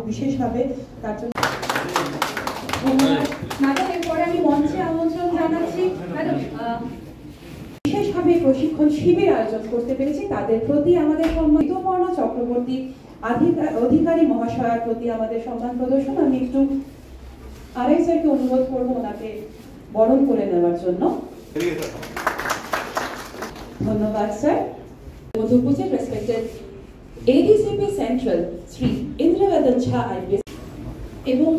বিশেষভাবে তার জন্য ম্যাডাম। এরপরে আমি মঞ্চে আমন্ত্রণ জানাচ্ছি ম্যাডাম, বিশেষভাবে প্রশিক্ষণ শিবির আয়োজন করতে পেরেছি তাদের প্রতি আমাদের সম্মান। ঋতুপর্ণা চক্রবর্তী অধিকারী মহাশয়ের প্রতি আমাদের সম্মান প্রদর্শন। আমি একটু আরআই স্যারকে অনুরোধ করবো ওনাকে বরণ করে নেওয়ার জন্য। ধন্যবাদ স্যার। উপস্থিত রেসপেক্টেড এডিসিপি সেন্ট্রাল শ্রী ইন্দ্রবেদন ঝা আইপিএস এবং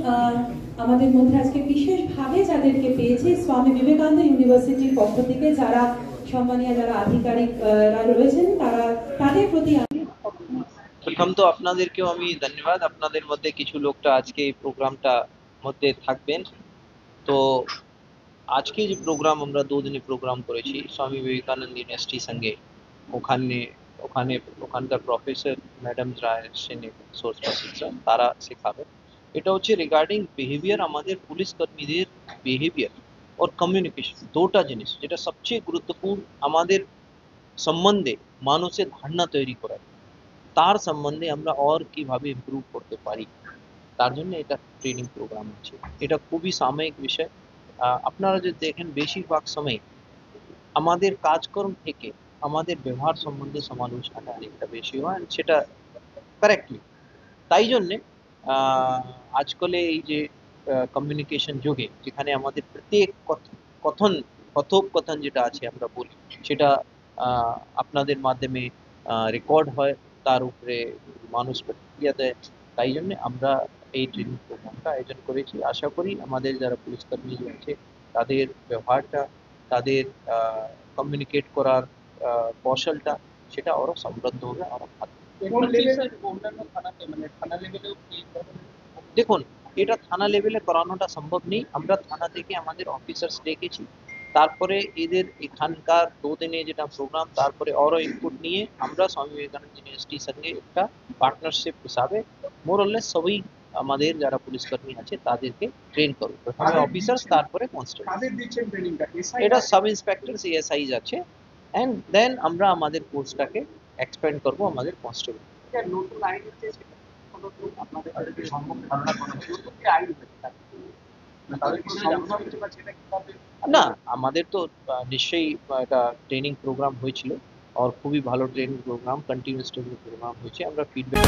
আমাদের মধ্যে আজকে বিশেষভাবে যাদেরকে পেয়েছে স্বামী বিবেকানন্দ ইউনিভার্সিটির পক্ষ থেকে যারা সম্মানীয় যারা আধিকারিকরা রয়েছেন তাদের প্রতি প্রথম তো আপনাদেরকেও আমি ধন্যবাদ। আপনাদের মধ্যে কিছু লোকটা আজকে এই প্রোগ্রামটা মধ্যে থাকবেন। তো আজকে যে প্রোগ্রাম আমরা 2 দিনে প্রোগ্রাম করেছি স্বামী বিবেকানন্দ ইউনিভার্সিটি সঙ্গে, ওখানকার প্রফেসর ম্যাডাম রায় সেনে সোর্স পার্সন তারা শেখাবে। এটা হচ্ছে রিগার্ডিং বিহেভিয়ার, আমাদের পুলিশ কর্মীদের বিহেভিয়ার और কমিউনিকেশন, দুটো জিনিস যেটা সবচেয়ে গুরুত্বপূর্ণ আমাদের সম্বন্ধে মানুষের ধারণা তৈরি করা, তার সম্বন্ধে আমরা আর কিভাবে ইমপ্রুভ করতে পারি, তার জন্য এটা ট্রেনিং প্রোগ্রাম হচ্ছে। এটা খুবই সাময়িক বিষয়। আপনারা যদি দেখেন বেশিরভাগ সময় আমাদের কাজকর্ম থেকে আমাদের ব্যবহার সম্বন্ধে সমালোচনাটা অনেকটা বেশি হয়, সেটা কারেক্টলি। তাই জন্যে আজকালে এই যে কমিউনিকেশন যুগে যেখানে আমাদের প্রত্যেক কথোপকথন যেটা আছে আমরা বলি সেটা আপনাদের মাধ্যমে রেকর্ড হয়, তার উপরে মানুষ প্রতিক্রিয়া দেয়। তাই জন্য আমরা এই ট্রেনিং প্রোগ্রামটা আয়োজন করেছি। আশা করি আমাদের যারা পুলিশ কর্মী আছে তাদের ব্যবহারটা, তাদের কমিউনিকেট করার কৌশলটা সেটা আরও সমৃদ্ধ হবে, আরও ভালো। দেখুন, এটা থানা লেভেলে করানোটা সম্ভব নেই। আমরা থানা থেকে আমাদের অফিসার্স ডেকেছি, তারপরে এদের এখানকার 2 দিনে যেটা প্রোগ্রাম, তারপরে আরও ইনপুট নিয়ে আমরা স্বামী বিবেকানন্দ ইউনিভার্সিটির সঙ্গে একটা পার্টনারশিপ হিসাবে মোরলেস সবই আমাদের যারা পুলিশ কর্মী আছে তাদেরকে ট্রেন করবো। প্রথমে অফিসার্স, তারপরে কনস্টেবল। এটা সাব ইন্সপেক্টর সিএসআই আছে, অ্যান্ড দেন আমরা আমাদের কোর্সটাকে এক্সপ্যান্ড করবো আমাদের কনস্টেবল। না, আমাদের তো নিশ্চয়ই একটা ট্রেনিং প্রোগ্রাম হয়েছিল, আর খুবই ভালো training programme, continuous training programme হয়েছে। আমরা ফিডব্যাক